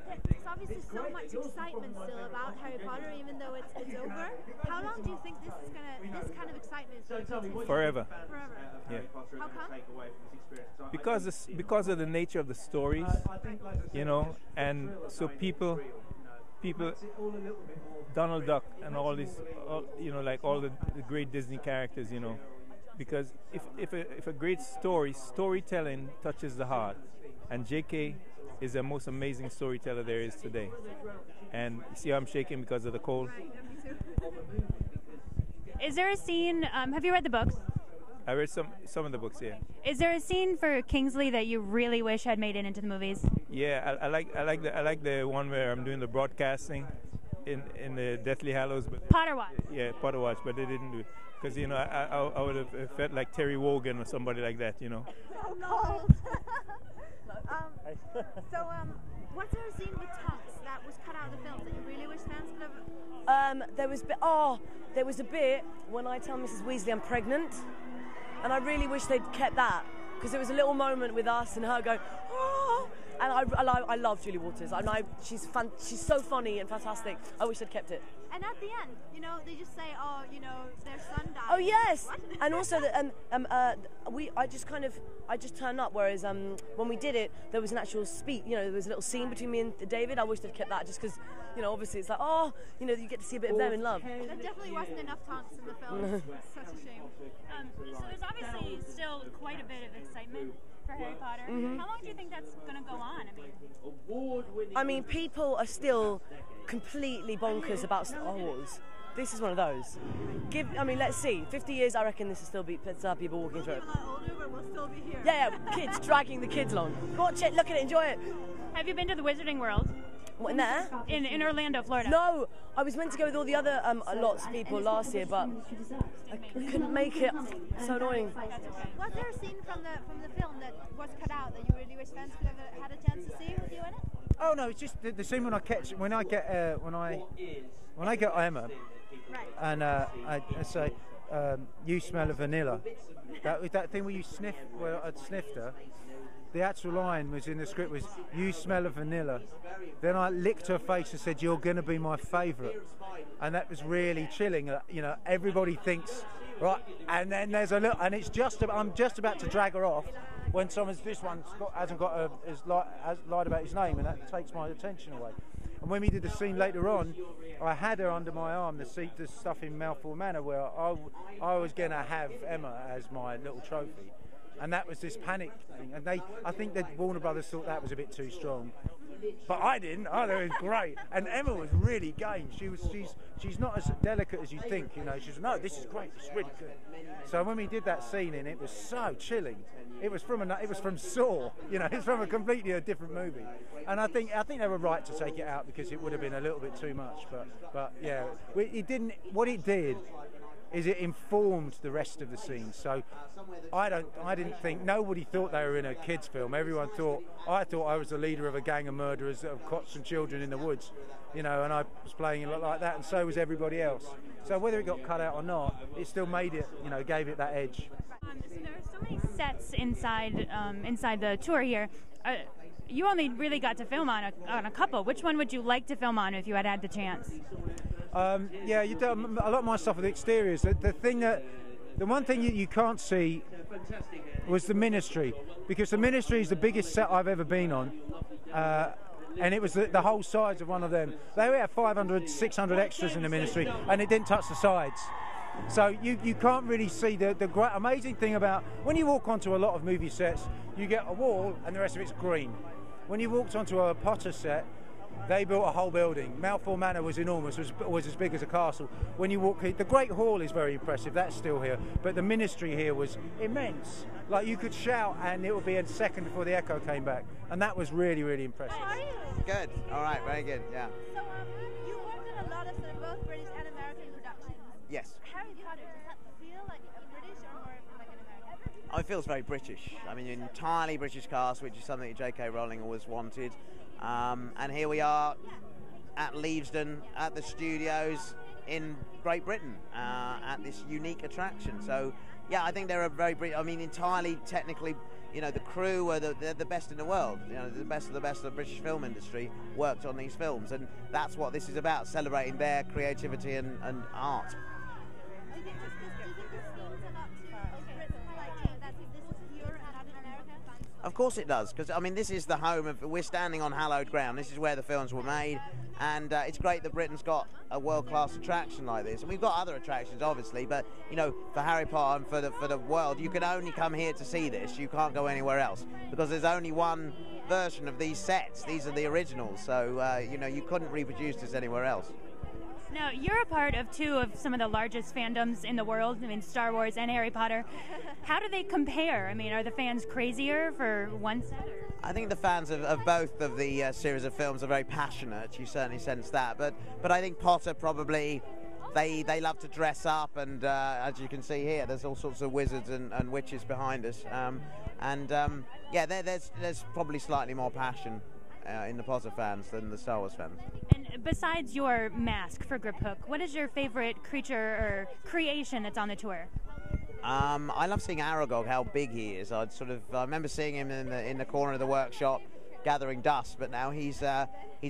There's obviously so much excitement still about Harry Potter, even though it's over. How long do you think this kind of excitement is going to continue? Forever. Forever. Yeah. How come? Because of the nature of the stories, you know, and so people, Donald Duck and all these, you know, like all the great Disney characters, you know, because if a great storytelling touches the heart, and J.K. is the most amazing storyteller there is today. And you see how I'm shaking because of the cold? Is there a scene, have you read the books? I read some of the books, yeah. Is there a scene for Kingsley that you really wish had made it into the movies? Yeah, I like the one where I'm doing the broadcasting in the Deathly Hallows. But Potter Watch. Yeah, Potter Watch, but they didn't do it. Because, you know, I would have felt like Terry Wogan or somebody like that, you know. So cold. Was there a scene with Tonks that was cut out of the film that you really wish fans could have? There was a bit when I tell Mrs. Weasley I'm pregnant, and I really wish they'd kept that, because there was a little moment with us and her going, oh, and I love Julie Walters. She's so funny and fantastic. I wish they'd kept it. And at the end, you know, they just say, oh, you know, their son died. Oh yes, What? and also I just turned up. Whereas when we did it, there was an actual speech. You know, there was a little scene between me and David. I wish they'd kept that, just because, you know, obviously it's like, oh, you know, you get to see a bit of them in love. There definitely wasn't enough Tonks in the film. It's such a shame. So there's obviously still quite a bit of excitement for Harry Potter. Mm-hmm. How long do you think that's going to go on? I mean, people are still completely bonkers about Star Wars. This is one of those. Let's see. 50 years, I reckon this will still be people walking through it. We'll be a lot older, but we'll still be here. Yeah, kids, dragging the kids along. Watch it, look at it, enjoy it. Have you been to the Wizarding World? What, in there? In Orlando, Florida. No, I was meant to go with all the other lots of people last year, but I couldn't make it. So annoying. Was there a scene from the film that was cut out that you really wish fans could have had a chance to see with you in it? Oh no, it's just the scene when I get Emma, Right. and I say, you smell of vanilla. That thing where you sniff, where I'd sniffed her. The actual line was in the script was, you smell of vanilla. Then I licked her face and said, you're going to be my favourite. And that was really chilling. You know, everybody thinks, right, and then there's a little, and I'm just about to drag her off when hasn't got has lied about his name, and that takes my attention away. And when we did the scene later on, I had her under my arm, the stuff in Malfoy Manor, where I was going to have Emma as my little trophy. And that was this panic thing. And I think that Warner Brothers thought that was a bit too strong. But I didn't. I thought it was great. And Emma was really game. She's not as delicate as you think, you know. She's, no, this is great. It's really good. So when we did that scene in it, was so chilling. It was from Saw, you know. It's from a completely different movie. And I think they were right to take it out, because it would have been a little bit too much. But yeah, it didn't. What it did is it informed the rest of the scenes. So I didn't think, nobody thought they were in a kids' film. I thought I was the leader of a gang of murderers that have caught some children in the woods, you know, and I was playing it like that, and so was everybody else. So whether it got cut out or not, it still made it, you know, gave it that edge. So there are so many sets inside the tour here. You only really got to film on a couple. Which one would you like to film on if you had the chance? Yeah, you do a lot of my stuff with the exteriors. The one thing you can't see was the Ministry, because the Ministry is the biggest set I've ever been on, and it was the whole sides of one of them. They had 500, 600 extras in the Ministry, and it didn't touch the sides. So you can't really see the great amazing thing about when you walk onto a lot of movie sets, you get a wall and the rest of it's green. When you walked onto a Potter set, they built a whole building. Malfoy Manor was enormous, was as big as a castle. When you walk here, the Great Hall is very impressive, that's still here, but the Ministry here was immense. Like, you could shout and it would be a second before the echo came back, and that was really, really impressive. How are you? Good, all right, very good, yeah. So you worked in a lot of both British and American productions. Yes. Harry Potter, does that feel like a British or like an American? Oh, it feels very British. I mean, an entirely British cast, which is something that J.K. Rowling always wanted. And here we are at Leavesden, at the studios, in Great Britain at this unique attraction. So, yeah, I think they're I mean, entirely technically, you know, the crew are they're the best in the world. You know, the best of the British film industry worked on these films, and that's what this is about, celebrating their creativity and art. Of course it does, because I mean this is the home of. We're standing on hallowed ground. This is where the films were made, and it's great that Britain's got a world-class attraction like this. And we've got other attractions, obviously, but you know, for Harry Potter and for the world, you can only come here to see this. You can't go anywhere else because there's only one version of these sets. These are the originals, so you know, you couldn't reproduce this anywhere else. Now, you're a part of two of some of the largest fandoms in the world, I mean, Star Wars and Harry Potter. How do they compare? I mean, are the fans crazier for one set? I think the fans of both of the series of films are very passionate. You certainly sense that. But I think Potter probably, they love to dress up, and as you can see here, there's all sorts of wizards and witches behind us. Yeah, there's probably slightly more passion in the Potter fans than the Star Wars fans. And besides your mask for Grip Hook, what is your favorite creature or creation that's on the tour? I love seeing Aragog, how big he is. I remember seeing him in the corner of the workshop gathering dust, but now he's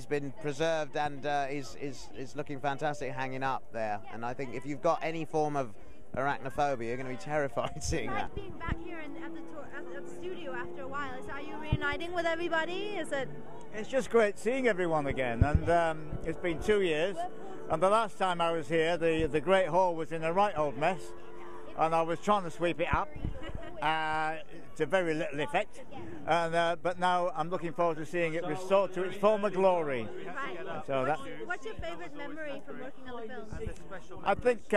been preserved and is looking fantastic hanging up there. And I think if you've got any form of arachnophobia, you're going to be terrified seeing that. Being back here at the studio after a while, are you reuniting with everybody? Is it? It's just great seeing everyone again, and it's been 2 years. And the last time I was here, the Great Hall was in a right old mess, and I was trying to sweep it up to very little effect. And but now I'm looking forward to seeing it restored to its former glory. Right. So what's your favorite memory from working on the film? I think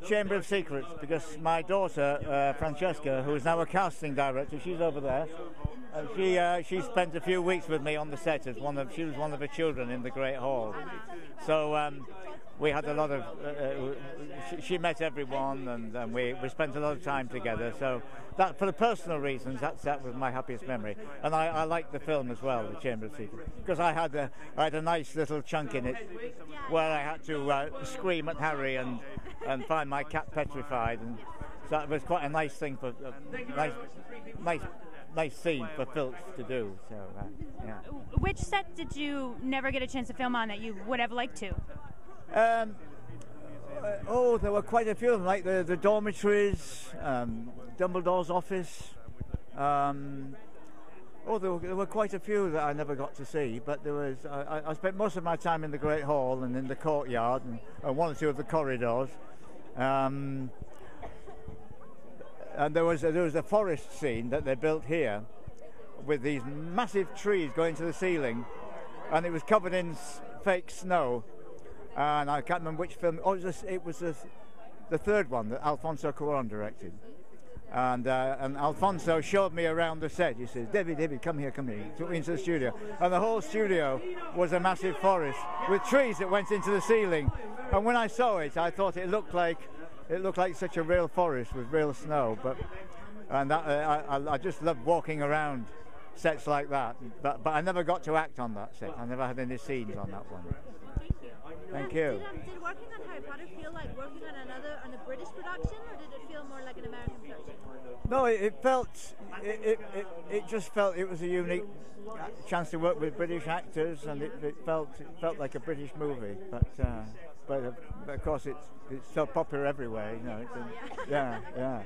Chamber of Secrets, because my daughter Francesca, who is now a casting director, she's over there. She spent a few weeks with me on the set as she was one of the children in the Great Hall. So we had a lot of. She met everyone, and we spent a lot of time together. So that, for the personal reasons, that was my happiest memory. And I liked the film as well, The Chamber of Secrets, because I had a nice little chunk in it where I had to scream at Harry and find my cat petrified, and so it was quite a nice thing for nice scene for Filch to do. So yeah. Which set did you never get a chance to film on that you would have liked to? There were quite a few of them, like the dormitories, Dumbledore's office. There were quite a few that I never got to see, but there was. I spent most of my time in the Great Hall and in the courtyard and one or two of the corridors. And there was a forest scene that they built here with these massive trees going to the ceiling, and it was covered in fake snow. And I can't remember which film. It was the third one that Alfonso Cuarón directed. And Alfonso showed me around the set. He says, Debbie, come here. He took me into the studio. And the whole studio was a massive forest with trees that went into the ceiling. And when I saw it, I thought it looked like such a real forest with real snow. I just loved walking around sets like that. But I never got to act on that set. I never had any scenes on that one. Thank you. Did working on Harry Potter feel like working on a British production, or did it feel more like an American production? No, it just felt it was a unique chance to work with British actors, and it felt like a British movie. But of course it's so popular everywhere, you know. Yeah.